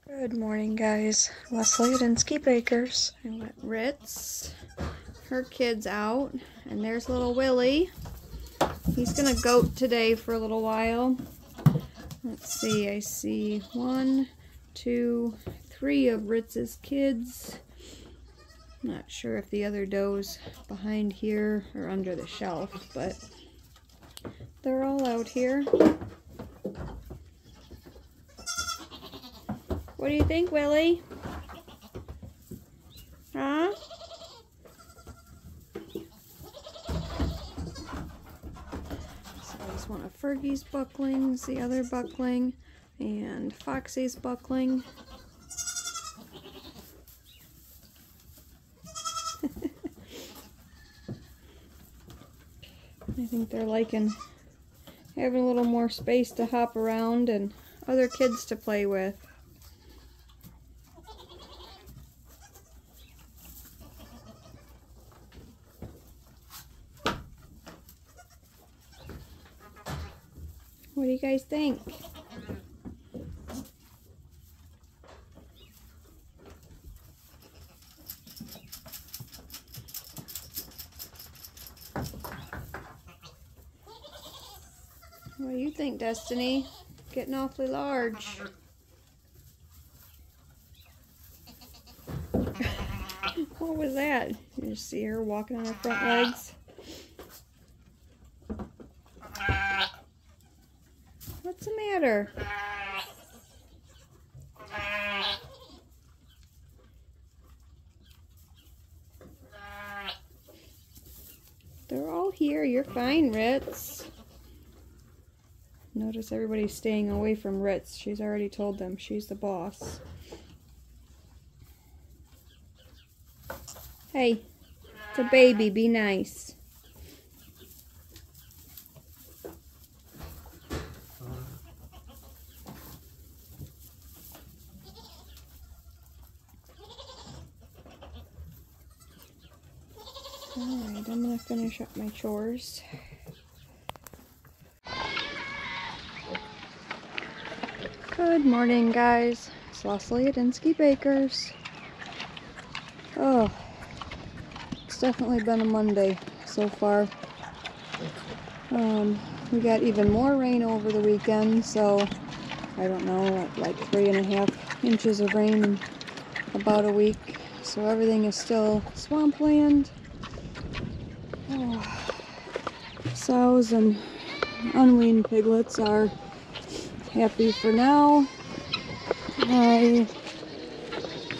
Good morning, guys. Leslie at Inskeep Bakers. I let Ritz, her kids out, and there's little Willie. He's gonna goat today for a little while. Let's see, I see 1, 2, 3 of Ritz's kids. Not sure if the other doe's behind here or under the shelf, but they're all out here. What do you think, Willie? Huh? So there's one of Fergie's bucklings, the other buckling, and Foxy's buckling. I think they're liking having a little more space to hop around and other kids to play with. What do you guys think? What do you think, Destiny? Getting awfully large. What was that? You just see her walking on her front legs? What's the matter? They're all here. You're fine, Ritz. Notice everybody's staying away from Ritz. She's already told them she's the boss. Hey, it's a baby. Be nice. Alright, I'm going to finish up my chores. Good morning, guys. It's Leslie at Inskeep Bakers. Oh, it's definitely been a Monday so far. We got even more rain over the weekend, so I don't know, like 3.5 inches of rain in about a week. So everything is still swampland. Oh, sows and unweaned piglets are happy for now.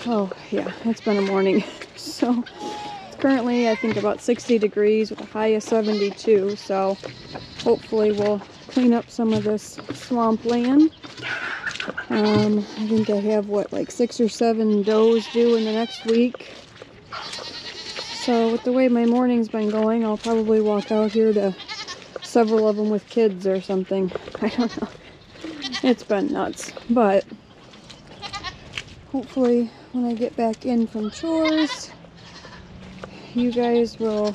Oh yeah, it's been a morning. So it's currently, I think, about 60 degrees with a high of 72. So hopefully we'll clean up some of this swampland. I think I have, like 6 or 7 does due in the next week. So with the way my morning's been going, I'll probably walk out here to several of them with kids or something. I don't know. It's been nuts. But hopefully when I get back in from chores, you guys will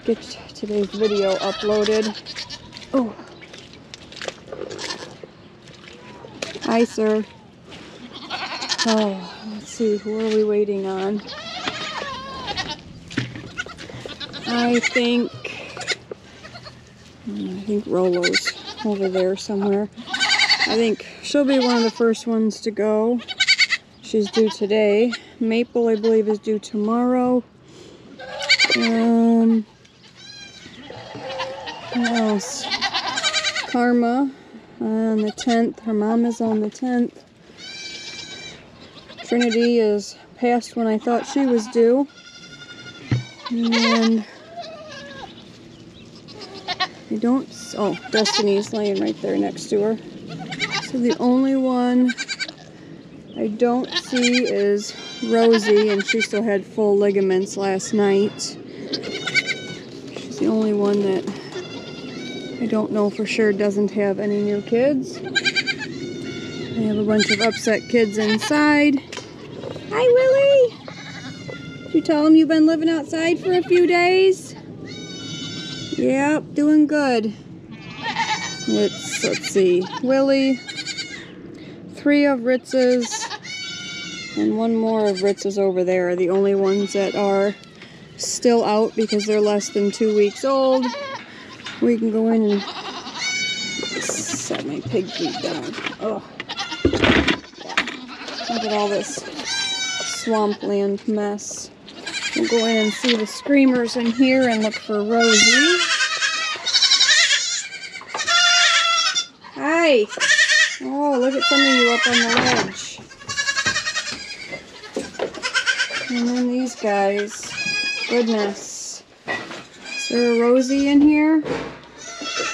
get today's video uploaded. Oh. Hi, sir. Oh, let's see, who are we waiting on? I think Rolo's over there somewhere. I think she'll be one of the first ones to go. She's due today. Maple, I believe, is due tomorrow. What else? Karma on the 10th. Her mom is on the 10th. Trinity is past when I thought she was due. And Destiny's laying right there next to her. So the only one I don't see is Rosie, and she still had full ligaments last night. She's the only one that I don't know for sure doesn't have any new kids. I have a bunch of upset kids inside. Hi, Willie! Did you tell them you've been living outside for a few days? Yep, doing good. It's, let's see, Willie, 3 of Ritz's and 1 more of Ritz's over there are the only ones that are still out because they're less than 2 weeks old. We can go in and set my pig feet down. Oh, yeah. Look at all this swampland mess. We'll go in and see the screamers in here and look for Rosie. Hi! Oh, look at some of you up on the ledge. And then these guys. Goodness. Is there a Rosie in here?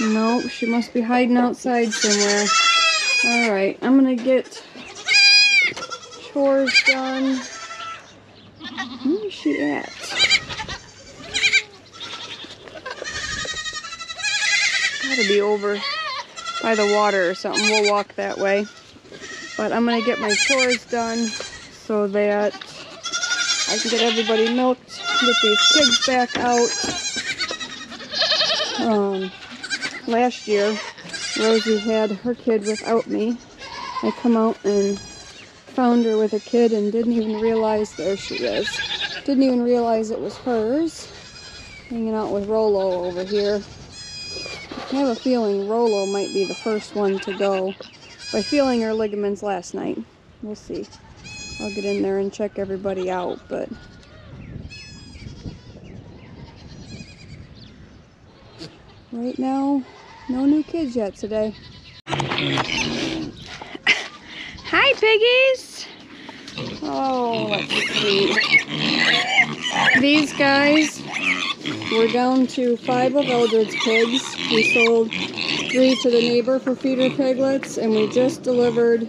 Nope, she must be hiding outside somewhere. Alright, I'm gonna get chores done. Where is she at? Gotta be over by the water or something. We'll walk that way. But I'm gonna get my chores done so that I can get everybody milked, get these kids back out. Last year, Rosie had her kid without me. I come out and found her with a kid and didn't even realize, there she is. Didn't even realize it was hers. Hanging out with Rolo over here. I have a feeling Rolo might be the first one to go by feeling her ligaments last night. We'll see. I'll get in there and check everybody out, but right now, no new kids yet today. Hi, piggies! Oh, let's see. These guys, we're down to 5 of Eldred's pigs. We sold 3 to the neighbor for feeder piglets, and we just delivered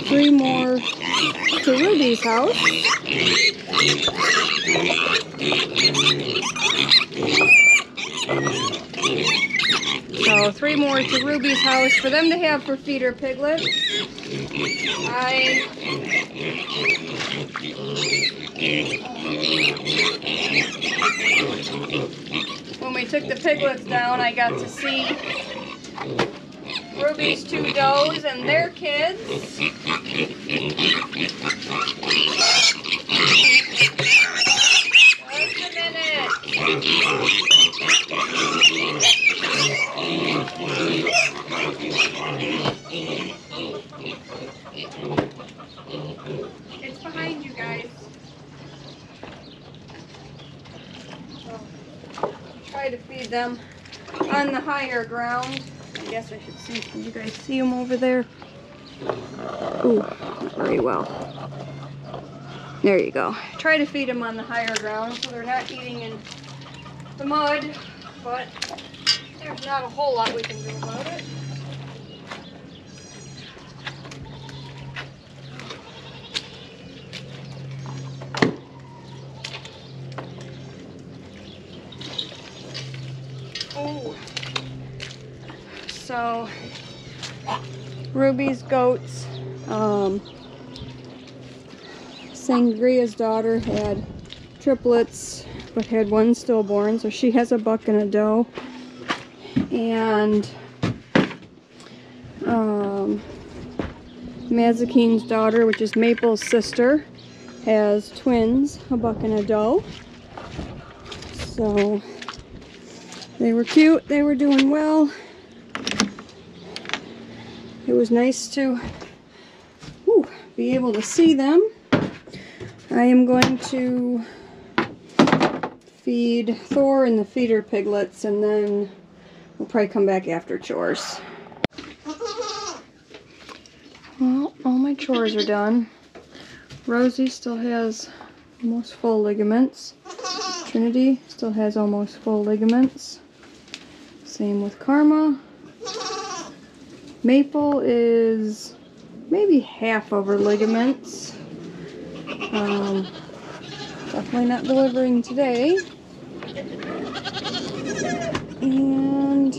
3 more to Ruby's house. So 3 more to Ruby's house for them to have for feeder piglets. When we took the piglets down, I got to see Ruby's 2 does and their kids. Just a minute. It's behind you guys. So, try to feed them on the higher ground. I guess I should see. Can you guys see them over there? Ooh, not very well. There you go. Try to feed them on the higher ground so they're not eating in the mud, but there's not a whole lot we can do about it. Oh, so Ruby's goats, Sangria's daughter had triplets but had 1 stillborn, so she has a buck and a doe. And Mazakine's daughter, which is Maple's sister, has twins, a buck and a doe. So they were cute, they were doing well. It was nice to be able to see them. I am going to feed Thor and the feeder piglets, and then we'll probably come back after chores. Well, all my chores are done. Rosie still has almost full ligaments. Trinity still has almost full ligaments. Same with Karma. Maple is maybe half of her ligaments. Definitely not delivering today. And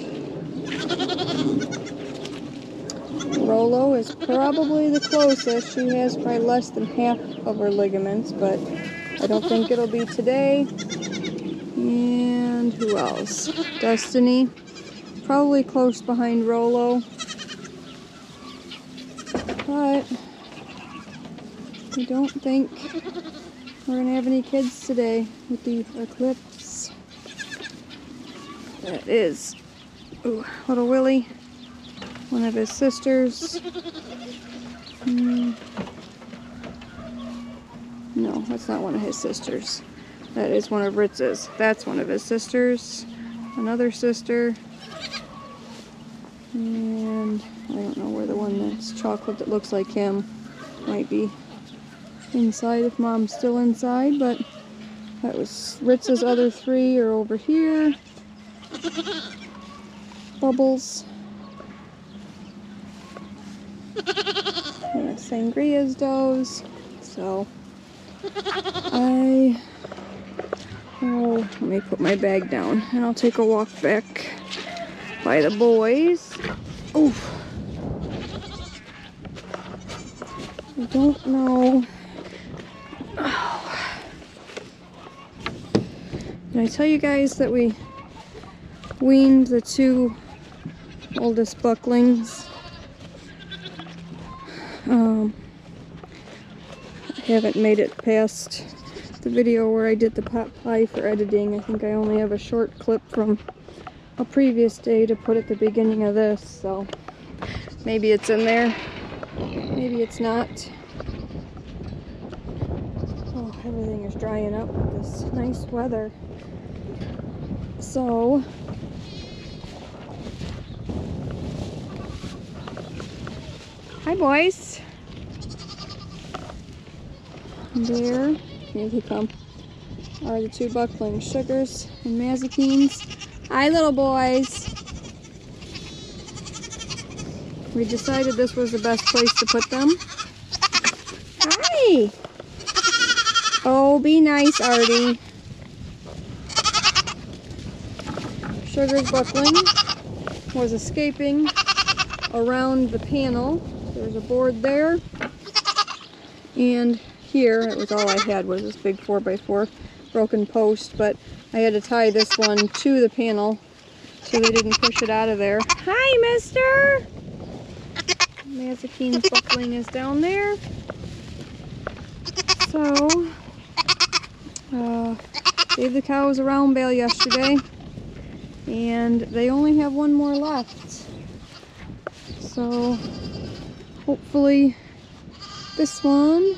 Rolo is probably the closest. She has probably less than half of her ligaments, but I don't think it'll be today. And who else? Destiny, probably close behind Rolo. But I don't think we're gonna have any kids today with the eclipse. That is, ooh, little Willie, one of his sisters. No, that's not one of his sisters. That is one of Ritz's. That's one of his sisters. Another sister. And I don't know where the one that's chocolate that looks like him might be inside, if Mom's still inside, but that was Ritz's other three are over here. Bubbles. Yeah, Sangria's does. So let me put my bag down and I'll take a walk back by the boys. Oof. I don't know. Oh. Did I tell you guys that we weaned the two oldest bucklings? I haven't made it past the video where I did the pot pie for editing. I think I only have a short clip from a previous day to put at the beginning of this, so maybe it's in there, maybe it's not. Oh, everything is drying up with this nice weather. So hi boys. There, here they come, are the two bucklings, Sugars and Mazikins. Hi little boys. We decided this was the best place to put them. Hi. Oh, be nice, Artie. Sugar's buckling was escaping around the panel. There's a board there. And here, it was all I had was this big 4x4 broken post, but I had to tie this one to the panel so they didn't push it out of there. Hi, mister! Mazakine's buckling is down there. So, gave the cows a round bale yesterday, and they only have one more left. So, hopefully this one,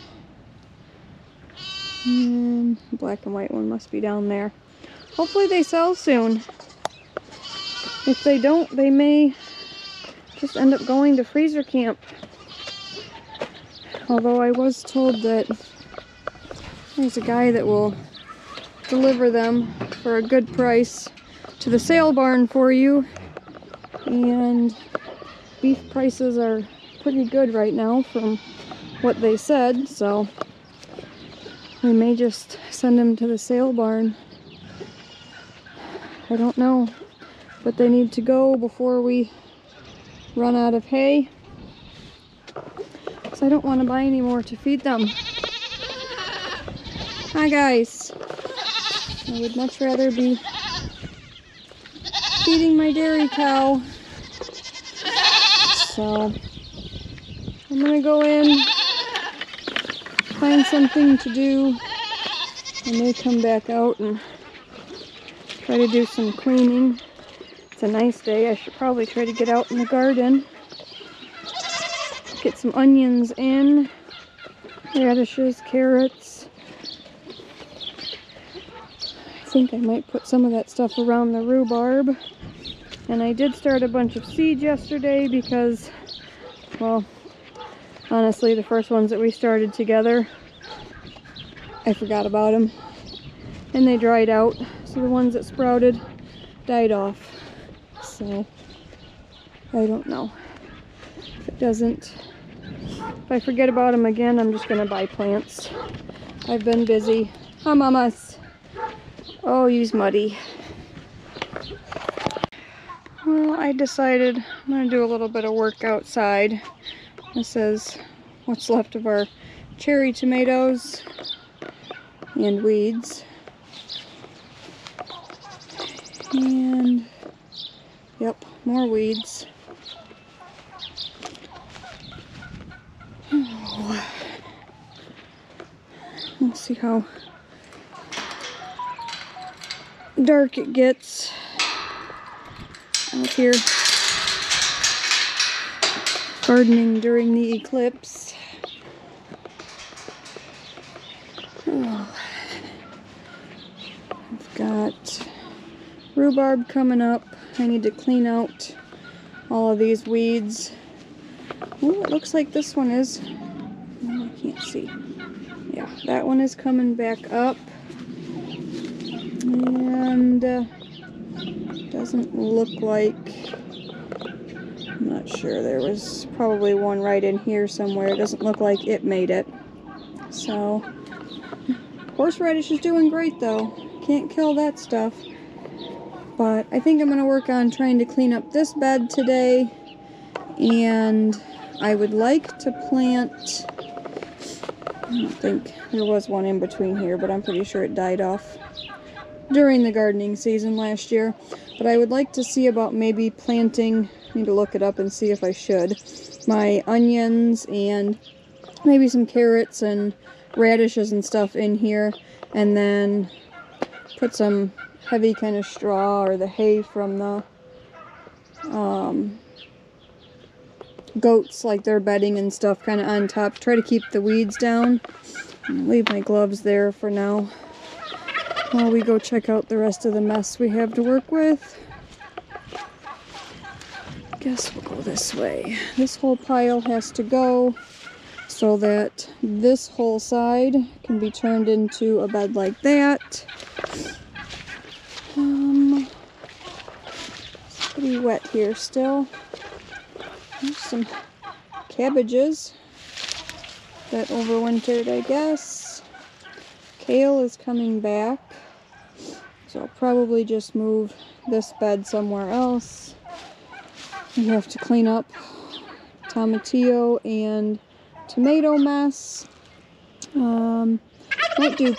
and the black and white one must be down there. Hopefully they sell soon. If they don't, they may just end up going to freezer camp. Although I was told that there's a guy that will deliver them for a good price to the sale barn for you. And beef prices are pretty good right now from what they said, so we may just send them to the sale barn. I don't know, but they need to go before we run out of hay, because I don't want to buy any more to feed them. Hi guys. I would much rather be feeding my dairy cow. So I'm gonna go in, find something to do. I may come back out and try to do some cleaning. It's a nice day. I should probably try to get out in the garden. Get some onions in, radishes, carrots. I think I might put some of that stuff around the rhubarb. And I did start a bunch of seeds yesterday because, well, honestly, the first ones that we started together, I forgot about them. And they dried out. So the ones that sprouted died off. So, I don't know. If I forget about them again, I'm just gonna buy plants. I've been busy. Hi, mamas. Oh, he's muddy. Well, I decided I'm gonna do a little bit of work outside. This is what's left of our cherry tomatoes and weeds. And, yep, more weeds. We'll see how dark it gets out here gardening during the eclipse. Oh. I've got rhubarb coming up. I need to clean out all of these weeds. Oh, it looks like this one is. Oh, I can't see. Yeah, that one is coming back up. And doesn't look like, I'm not sure, there was probably one right in here somewhere. It doesn't look like it made it. So, horseradish is doing great though. Can't kill that stuff. But I think I'm going to work on trying to clean up this bed today. And I would like to plant, I don't think there was one in between here, but I'm pretty sure it died off during the gardening season last year. But I would like to see about maybe planting, I need to look it up and see if I should, my onions and maybe some carrots and radishes and stuff in here, and then put some heavy kind of straw or the hay from the goats, like their bedding and stuff, kind of on top. Try to keep the weeds down. I'll leave my gloves there for now while we go check out the rest of the mess we have to work with. Guess we'll go this way. This whole pile has to go so that this whole side can be turned into a bed like that. It's pretty wet here still. There's some cabbages that overwintered, I guess. Kale is coming back, so I'll probably just move this bed somewhere else. We have to clean up tomatillo and tomato mess. Might do, I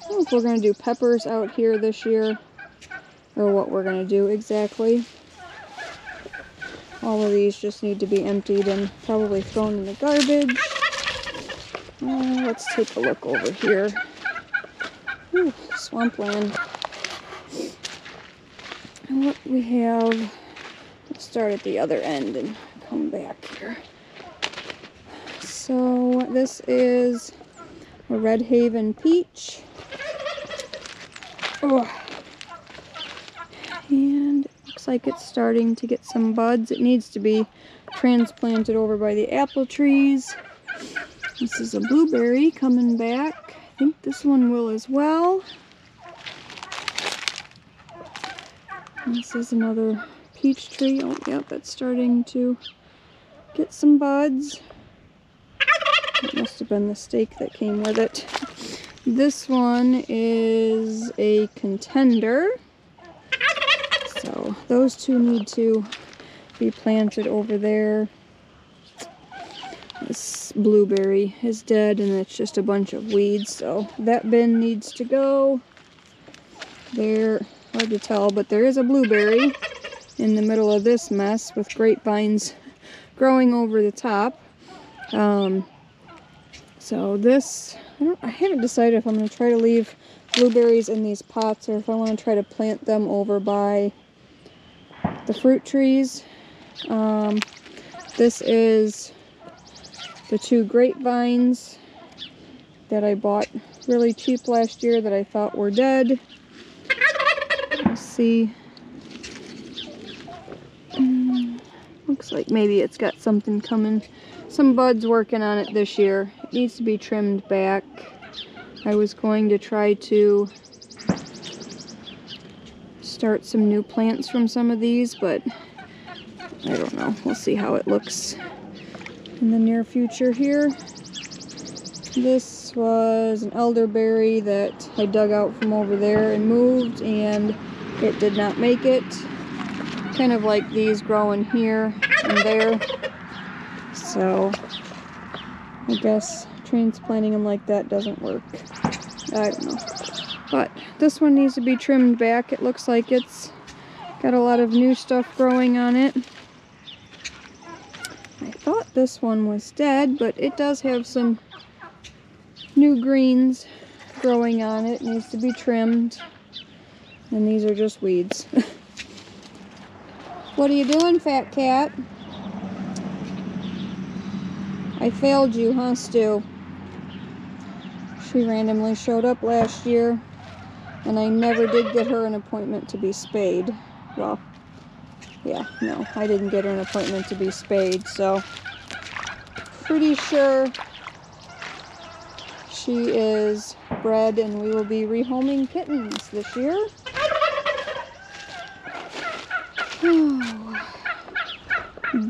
don't know if we're going to do peppers out here this year, or what we're going to do exactly. All of these just need to be emptied and probably thrown in the garbage. Let's take a look over here. Ooh, swampland. And what we have, let's start at the other end and come back here. So this is a Red Haven peach. Oh. And it looks like it's starting to get some buds. It needs to be transplanted over by the apple trees. This is a blueberry coming back. I think this one will as well. This is another peach tree. Oh, yep, it's starting to get some buds. It must have been the stake that came with it. This one is a contender. So those two need to be planted over there. This blueberry is dead and it's just a bunch of weeds, so that bin needs to go. There, hard to tell, but there is a blueberry in the middle of this mess with grapevines growing over the top. So this, I haven't decided if I'm going to try to leave blueberries in these pots or if I want to try to plant them over by the fruit trees. This is the two grapevines that I bought really cheap last year that I thought were dead. Let's see. Looks like maybe it's got something coming. Some buds working on it this year. It needs to be trimmed back. I was going to try to start some new plants from some of these, but I don't know. We'll see how it looks in the near future here. This was an elderberry that I dug out from over there and moved, and it did not make it. Kind of like these growing here and there. So I guess transplanting them like that doesn't work. I don't know. But this one needs to be trimmed back. It looks like it's got a lot of new stuff growing on it. I thought this one was dead, but it does have some new greens growing on it. It needs to be trimmed. And these are just weeds. What are you doing, fat cat? I failed you, huh, Stu? She randomly showed up last year, and I never did get her an appointment to be spayed. Well, yeah, no, I didn't get her an appointment to be spayed, so pretty sure she is bred and we will be rehoming kittens this year.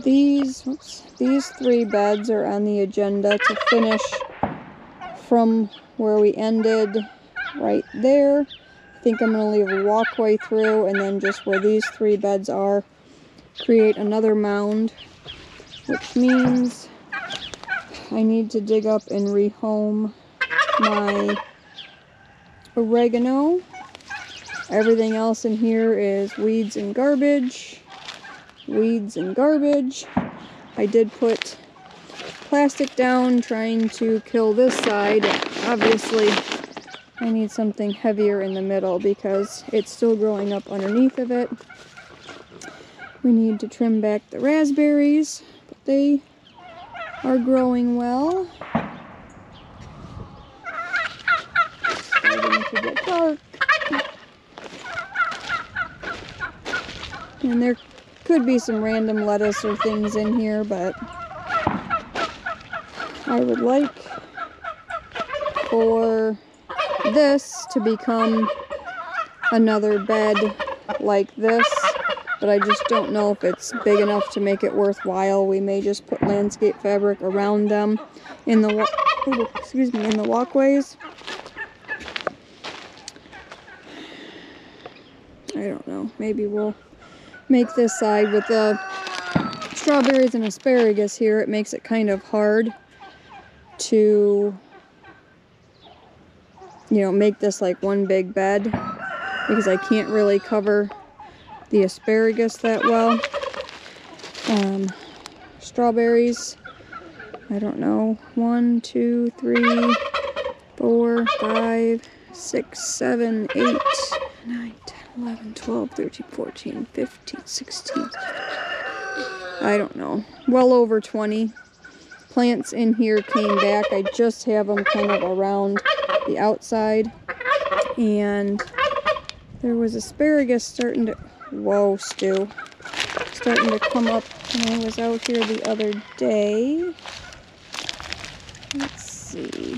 These 3 beds are on the agenda to finish from where we ended right there. I think I'm going to leave a walkway through, and then just where these 3 beds are, create another mound, which means I need to dig up and rehome my oregano. Everything else in here is weeds and garbage. Weeds and garbage. I did put plastic down trying to kill this side. Obviously, I need something heavier in the middle because it's still growing up underneath of it. We need to trim back the raspberries, but they are growing well. Starting to get dark. And there could be some random lettuce or things in here, but I would like for this to become another bed like this, but I just don't know if it's big enough to make it worthwhile. We may just put landscape fabric around them in the in the walkways. I don't know. Maybe we'll make this side with the strawberries and asparagus here. It makes it kind of hard to, you know, make this like one big bed because I can't really cover the asparagus that well. Strawberries, I don't know, 1, 2, 3, 4, 5, 6, 7, 8, 9, 10, 11, 12, 13, 14, 15, 16, I don't know, well over 20 plants in here came back. I just have them kind of around the outside, and there was asparagus starting to, whoa, Stu, starting to come up when I was out here the other day. Let's see,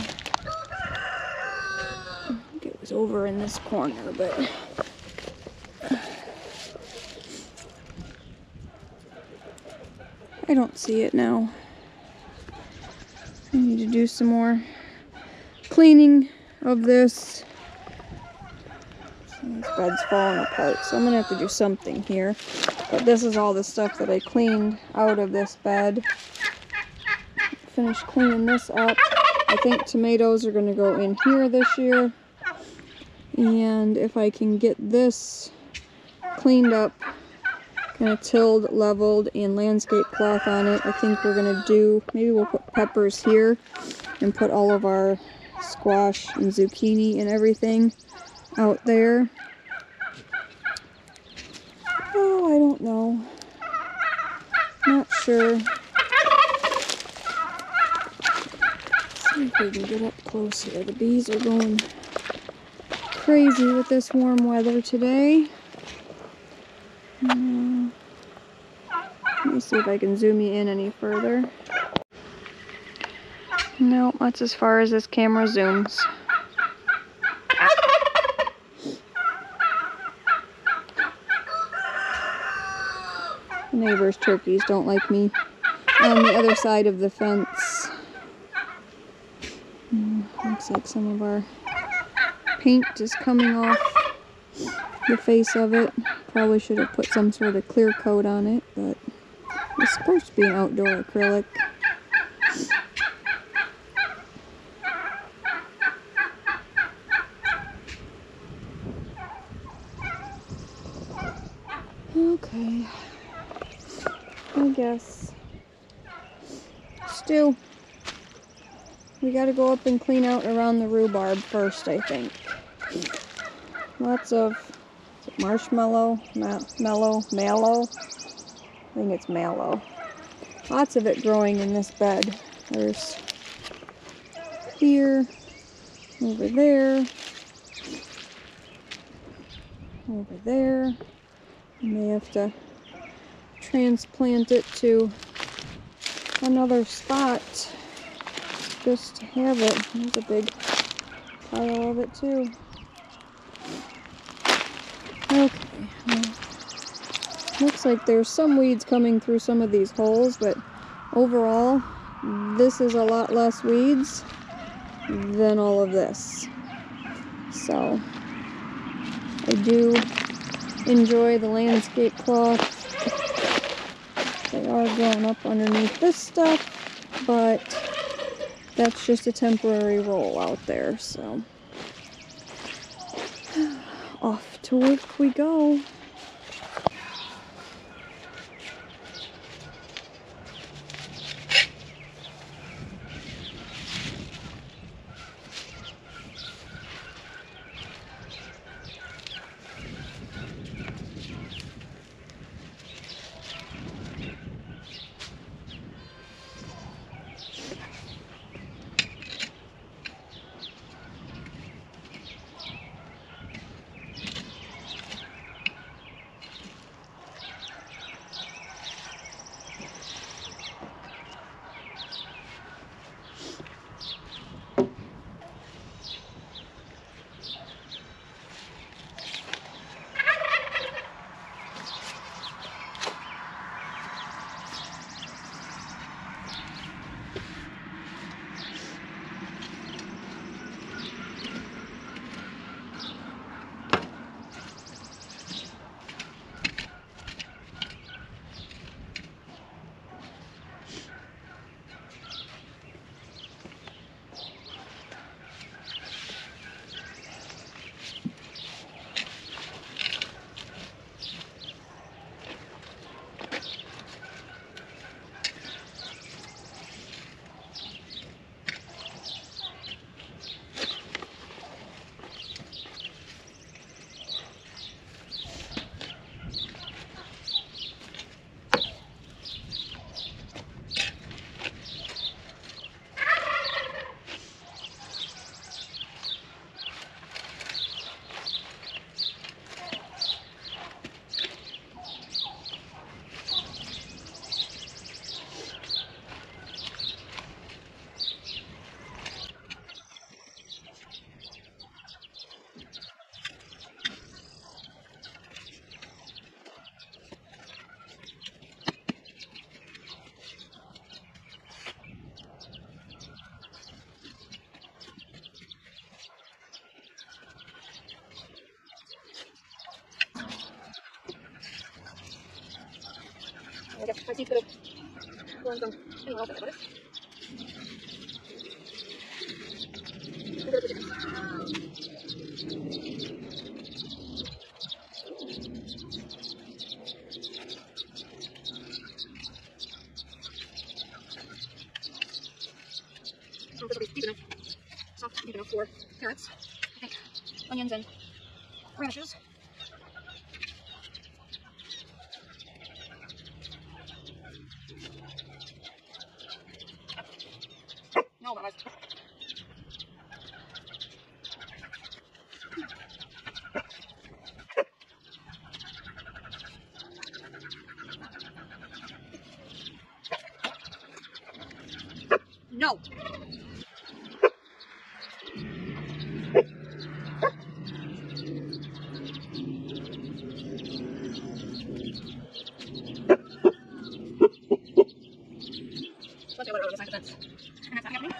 I think it was over in this corner, but I don't see it now. I need to do some more cleaning of this. This bed's falling apart, so I'm gonna have to do something here. But this is all the stuff that I cleaned out of this bed. Finished cleaning this up. I think tomatoes are gonna go in here this year. And if I can get this cleaned up, kind of tilled, leveled, and landscape cloth on it, I think we're gonna do, maybe we'll put peppers here and put all of our squash and zucchini and everything out there. Oh, I don't know. Not sure. Let's see if we can get up close here. The bees are going crazy with this warm weather today. Let me see if I can zoom you in any further. No, that's as far as this camera zooms. The neighbor's turkeys don't like me on the other side of the fence. Looks like some of our paint is coming off the face of it. Probably should have put some sort of clear coat on it, but it's supposed to be an outdoor acrylic. Okay, I guess do. We gotta go up and clean out around the rhubarb first, I think. Lots of marshmallow, mallow. I think it's mallow. Lots of it growing in this bed. There's here, over there, over there. I may have to transplant it to another spot just to have it. There's a big pile of it too. Okay, well, looks like there's some weeds coming through some of these holes, but overall this is a lot less weeds than all of this. So I do enjoy the landscape cloth. They are growing up underneath this stuff, but that's just a temporary roll out there, so off to work we go. This will be deep enough, soft, deep enough for carrots, I think, onions and radishes. No, but no. Let's see what it looks like. And that's not happening.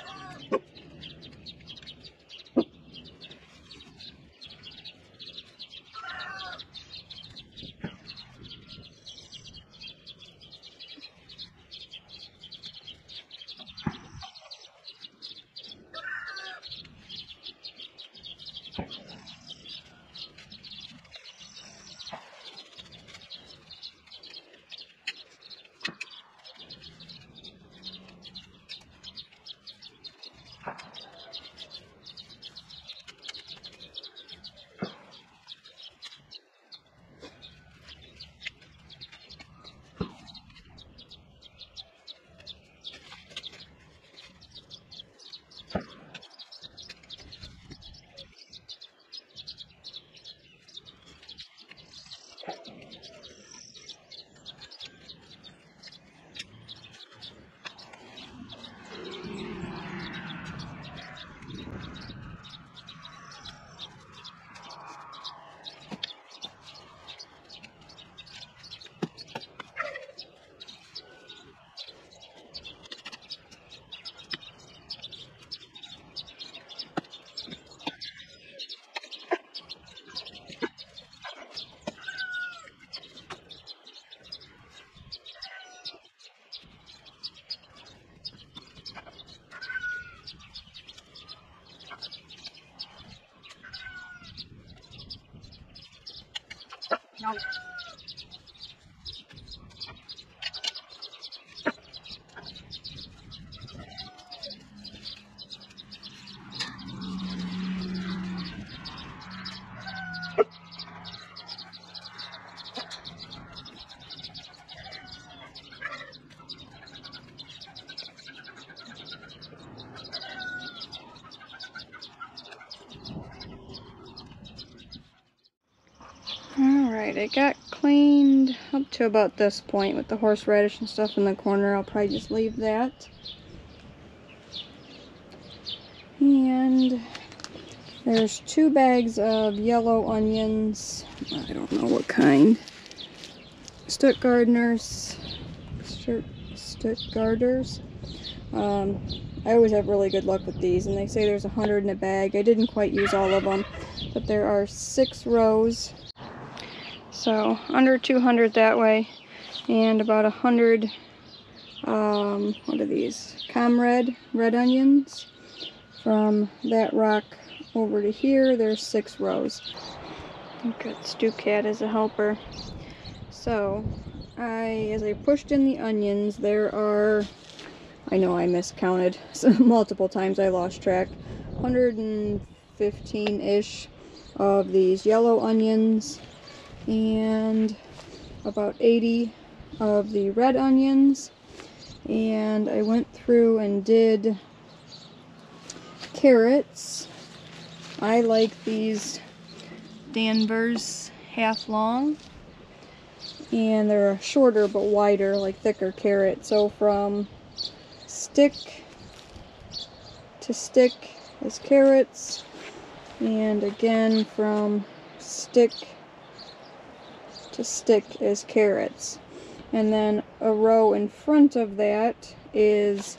Alright, it got cleaned up to about this point with the horseradish and stuff in the corner. I'll probably just leave that. And there's 2 bags of yellow onions. I don't know what kind. Stuttgarders. I always have really good luck with these, and they say there's 100 in a bag. I didn't quite use all of them, but there are 6 rows. So under 200 that way, and about 100, what are these? Comrade red onions. From that rock over to here, there's 6 rows. I've got Stu Cat as a helper. So, as I pushed in the onions, there are, I know I miscounted, so multiple times I lost track, 115-ish of these yellow onions, and about 80 of the red onions. And I went through and did carrots. I like these Danvers half long, and they're a shorter but wider, like thicker carrot. So from stick to stick is carrots, and again from stick to stick is carrots. And then a row in front of that is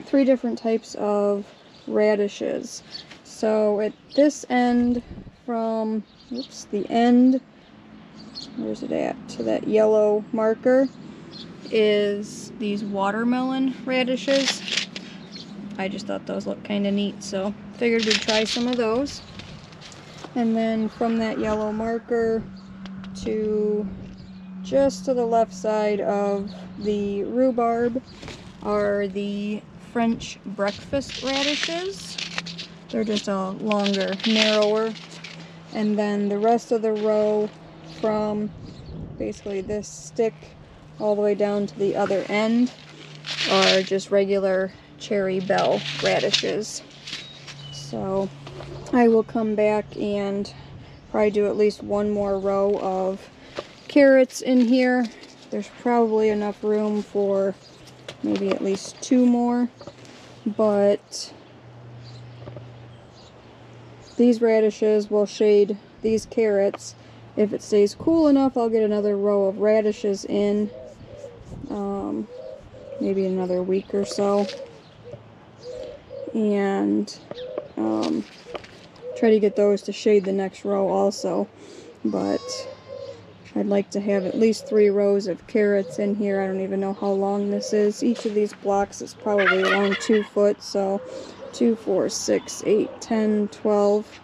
3 different types of radishes. So at this end, from the end, where's it at, to that yellow marker, is these watermelon radishes. I just thought those looked kind of neat, so figured we'd try some of those. And then from that yellow marker to just to the left side of the rhubarb are the French breakfast radishes. They're just a longer, narrower. And then the rest of the row from basically this stick all the way down to the other end are just regular cherry bell radishes. So I will come back and probably do at least 1 more row of carrots in here. There's probably enough room for maybe at least 2 more, but these radishes will shade these carrots. If it stays cool enough, I'll get another row of radishes in, maybe another week or so, and try to get those to shade the next row also. But I'd like to have at least 3 rows of carrots in here. I don't even know how long this is. Each of these blocks is probably around 2 foot, so 2, 4, 6, 8, 10, 12,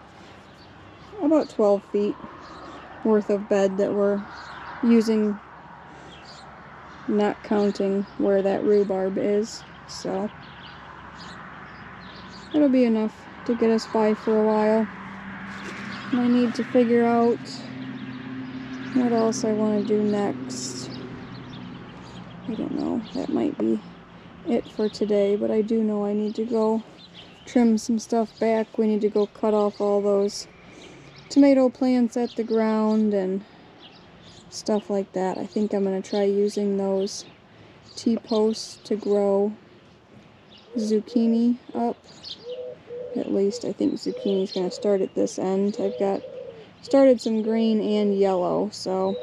about 12 feet worth of bed that we're using, not counting where that rhubarb is. So it'll be enough to get us by for a while. And I need to figure out what else I want to do next. I don't know, that might be it for today, but I do know I need to go trim some stuff back. We need to go cut off all those tomato plants at the ground and stuff like that. I think I'm going to try using those T-posts to grow zucchini up. At least I think zucchini's going to start at this end. I've got started some green and yellow, so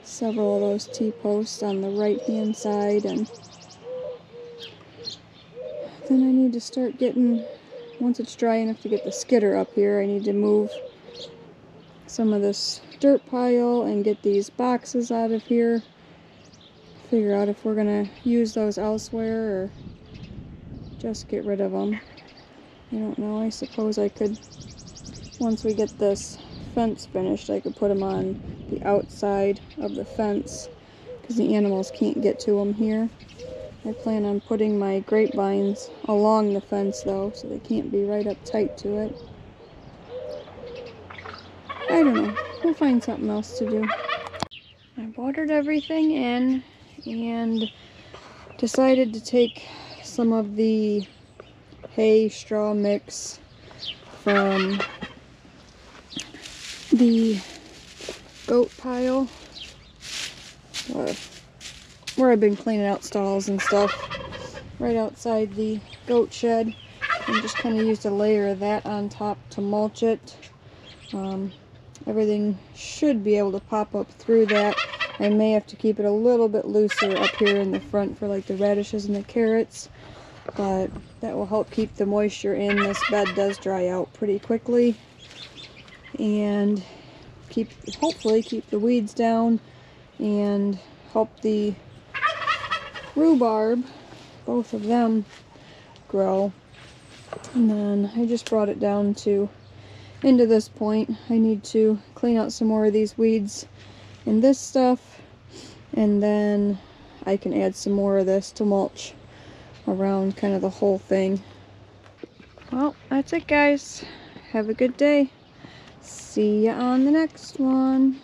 several of those T-posts on the right hand side. And then I need to start getting, once it's dry enough to get the skidder up here, I need to move some of this dirt pile and get these boxes out of here. Figure out if we're gonna use those elsewhere or just get rid of them. I don't know. I suppose I could, once we get this fence finished, I could put them on the outside of the fence because the animals can't get to them here. I plan on putting my grapevines along the fence though, so they can't be right up tight to it. I don't know. We'll find something else to do. I watered everything in and decided to take some of the hay straw mix from the goat pile where I've been cleaning out stalls and stuff right outside the goat shed, and just kind of used a layer of that on top to mulch it. Everything should be able to pop up through that. I may have to keep it a little bit looser up here in the front for like the radishes and the carrots, but that will help keep the moisture in. This bed does dry out pretty quickly, and hopefully keep the weeds down and help the rhubarb, both of them, grow. And then I just brought it down into this point. I need to clean out some more of these weeds and this stuff, and then I can add some more of this to mulch around kind of the whole thing. Well, that's it guys. Have a good day. See ya on the next one.